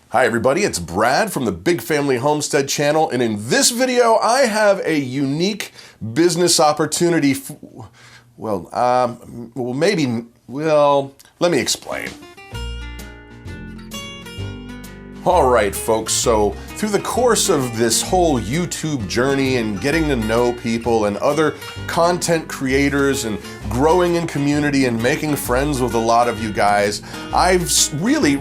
Hi everybody, it's Brad from the Big Family Homestead channel, and in this video I have a unique business opportunity. Let me explain. All right, folks, so through the course of this whole YouTube journey and getting to know people and other content creators and growing in community and making friends with a lot of you guys, I've really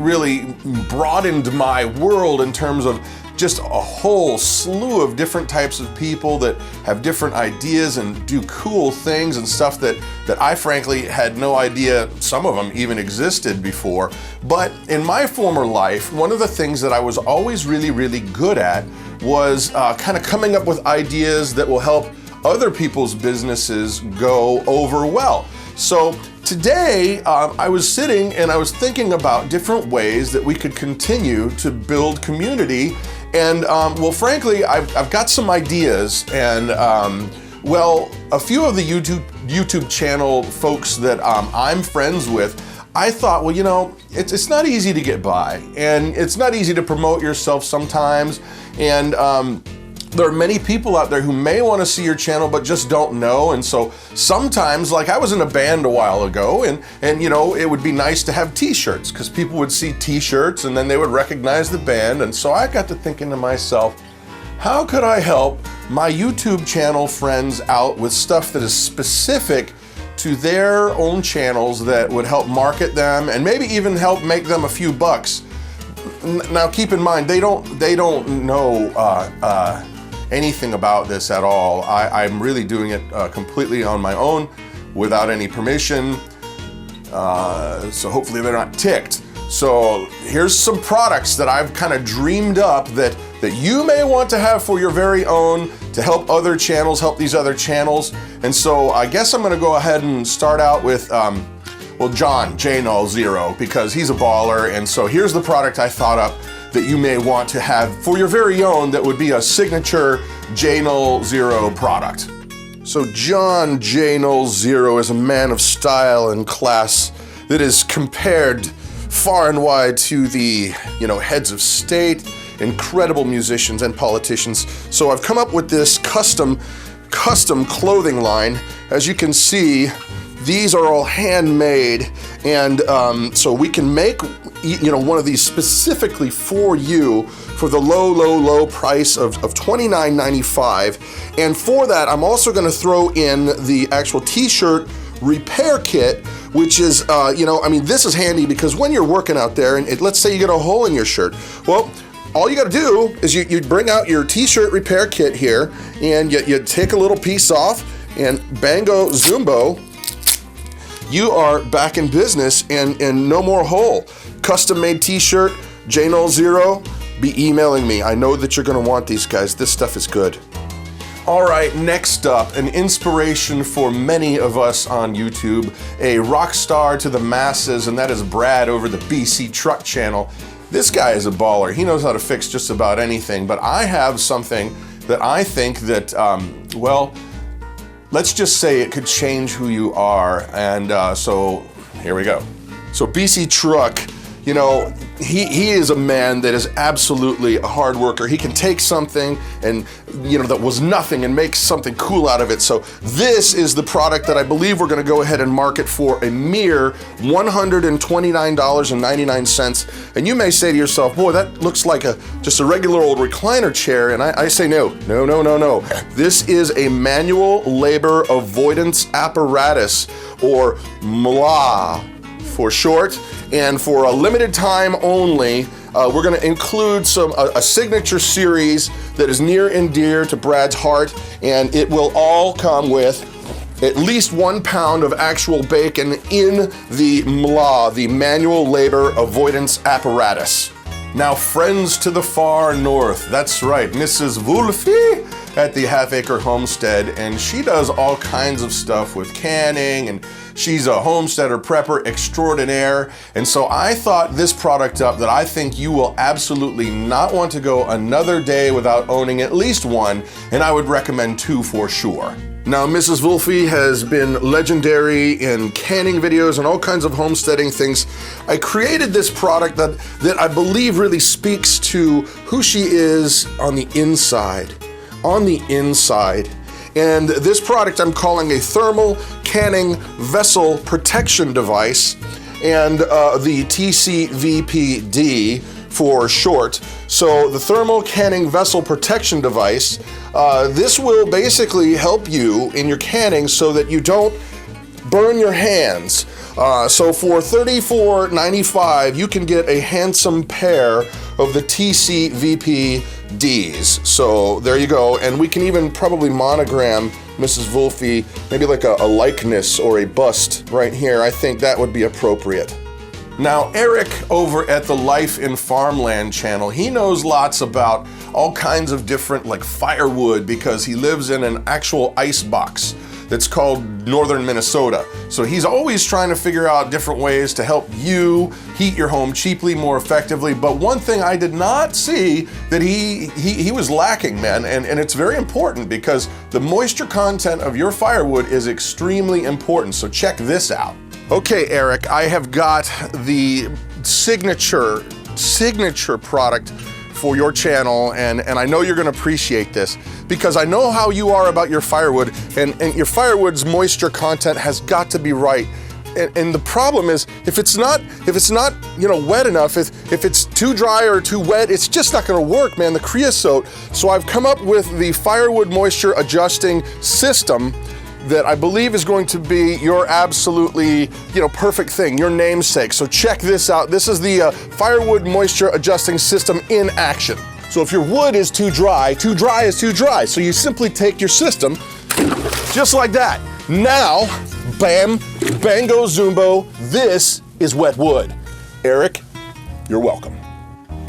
broadened my world in terms of just a whole slew of different types of people that have different ideas and do cool things and stuff that I frankly had no idea some of them even existed before. But in my former life, one of the things that I was always really good at was kind of coming up with ideas that will help other people's businesses go over well. So today, I was sitting and I was thinking about different ways that we could continue to build community. And well, frankly, I've got some ideas, and well, a few of the YouTube channel folks that I'm friends with, I thought, well, you know, it's not easy to get by, and it's not easy to promote yourself sometimes, and there are many people out there who may want to see your channel but just don't know. And so sometimes, like I was in a band a while ago, and you know, it would be nice to have t-shirts because people would see t-shirts and then they would recognize the band. And so I got to thinking to myself, how could I help my YouTube channel friends out with stuff that is specific to their own channels that would help market them and maybe even help make them a few bucks. Now keep in mind, they don't know anything about this at all. I'm really doing it completely on my own without any permission, so hopefully they're not ticked. So here's some products that I've kind of dreamed up that you may want to have for your very own to help other channels, help these other channels. And so I guess I'm gonna go ahead and start out with well, John J00, because he's a baller. And so here's the product I thought up that you may want to have for your very own that would be a signature J00 product. So John J00 is a man of style and class that is compared far and wide to the, you know, heads of state, incredible musicians and politicians. So I've come up with this custom clothing line. As you can see, these are all handmade, and so we can make, you know, one of these specifically for you for the low price of $29.95. And for that, I'm also going to throw in the actual t-shirt repair kit, which is, you know, I mean, this is handy because when you're working out there and let's say you get a hole in your shirt, well, all you got to do is you bring out your t-shirt repair kit here, and you take a little piece off, and bango zumbo, you are back in business and no more hole. Custom made t-shirt, J00, be emailing me. I know that you're gonna want these, guys. This stuff is good. All right, next up, an inspiration for many of us on YouTube, a rock star to the masses, and that is Brad over the BC Truck channel. This guy is a baller. He knows how to fix just about anything, but I have something that I think that, well, let's just say it could change who you are, and so here we go. So BC Truck, you know, he is a man that is absolutely a hard worker. He can take something and, you know, that was nothing and make something cool out of it. So this is the product that I believe we're gonna go ahead and market for a mere $129.99. And you may say to yourself, boy, that looks like just a regular old recliner chair. And I say no. This is a manual labor avoidance apparatus, or MOLA for short. And for a limited time only, we're gonna include a signature series that is near and dear to Brad's heart, and it will all come with at least 1 pound of actual bacon in the MLA, the manual labor avoidance apparatus. Now, friends to the far north, that's right, Mrs. Wolfie at the Half Acre Homestead, and she does all kinds of stuff with canning, and she's a homesteader prepper extraordinaire. And so I thought this product up that I think you will absolutely not want to go another day without owning at least one, and I would recommend 2 for sure. Now, Mrs. Wolfe has been legendary in canning videos and all kinds of homesteading things. I created this product that I believe really speaks to who she is on the inside. On the inside. And this product I'm calling a thermal canning vessel protection device, and the TCVPD for short. So the thermal canning vessel protection device, this will basically help you in your canning so that you don't burn your hands. So for $34.95, you can get a handsome pair of the TCVPDs. So there you go. And we can even probably monogram Mrs. Wolfe, maybe like a likeness or a bust right here. I think that would be appropriate. Now, Eric over at the Life in Farmland channel, he knows lots about all kinds of different like firewood because he lives in an actual ice box that's called Northern Minnesota. So he's always trying to figure out different ways to help you heat your home cheaply, more effectively. But one thing I did not see that he was lacking, man, and it's very important because the moisture content of your firewood is extremely important. So check this out. Okay, Eric, I have got the signature product for your channel, and I know you're gonna appreciate this because I know how you are about your firewood, and your firewood's moisture content has got to be right. And the problem is, if it's not wet enough, if it's too dry or too wet, it's just not gonna work, man, the creosote. So I've come up with the firewood moisture adjusting system that I believe is going to be your absolutely, perfect thing, your namesake. So check this out. This is the firewood moisture adjusting system in action. So if your wood is too dry is too dry. So you simply take your system, just like that. Now, bam, bango zumbo, this is wet wood. Eric, you're welcome.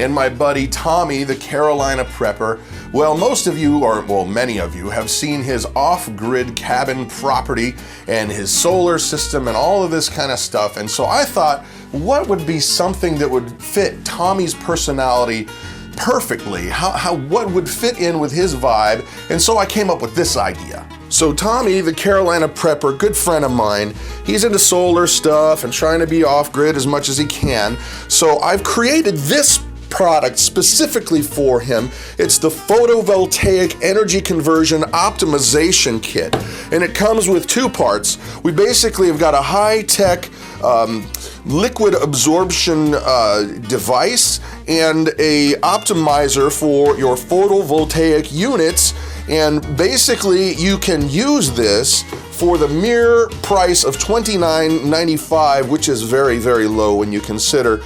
And my buddy Tommy, the Carolina prepper, well, most of you, or well, many of you, have seen his off-grid cabin property and his solar system and all of this kind of stuff. And so I thought, what would be something that would fit Tommy's personality perfectly? What would fit in with his vibe? And so I came up with this idea. So Tommy, the Carolina prepper, good friend of mine, he's into solar stuff and trying to be off-grid as much as he can. So I've created this product specifically for him. It's the Photovoltaic Energy Conversion Optimization Kit, and it comes with two parts. We basically have got a high-tech liquid absorption device and a optimizer for your photovoltaic units, and basically you can use this for the mere price of $29.95, which is very, very low when you consider,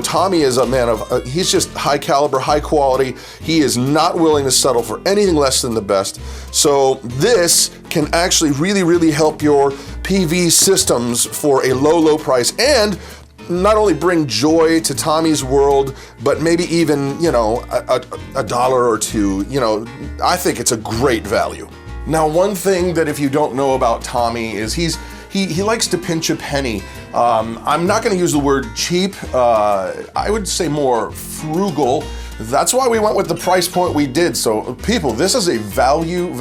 Tommy is a man of, he's just high caliber, high quality. He is not willing to settle for anything less than the best. So this can actually really, really help your PV systems for a low, low price, and not only bring joy to Tommy's world, but maybe even, a dollar or two. I think it's a great value. Now, one thing that if you don't know about Tommy is he likes to pinch a penny. I'm not gonna use the word cheap, I would say more frugal. That's why we went with the price point we did. So people, this is a value.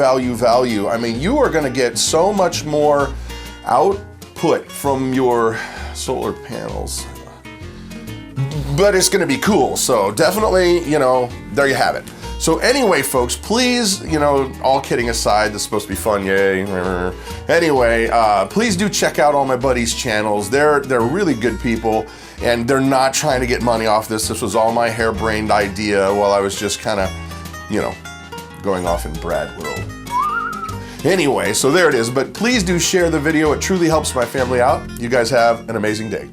I mean, you are gonna get so much more output from your solar panels, but it's gonna be cool. So definitely, there you have it. So anyway, folks, please, all kidding aside, this is supposed to be fun, yay. Anyway, please do check out all my buddies' channels. They're really good people, and they're not trying to get money off this. This was all my harebrained idea while I was just kind of, going off in Brad world. Anyway, so there it is, but please do share the video. It truly helps my family out. You guys have an amazing day.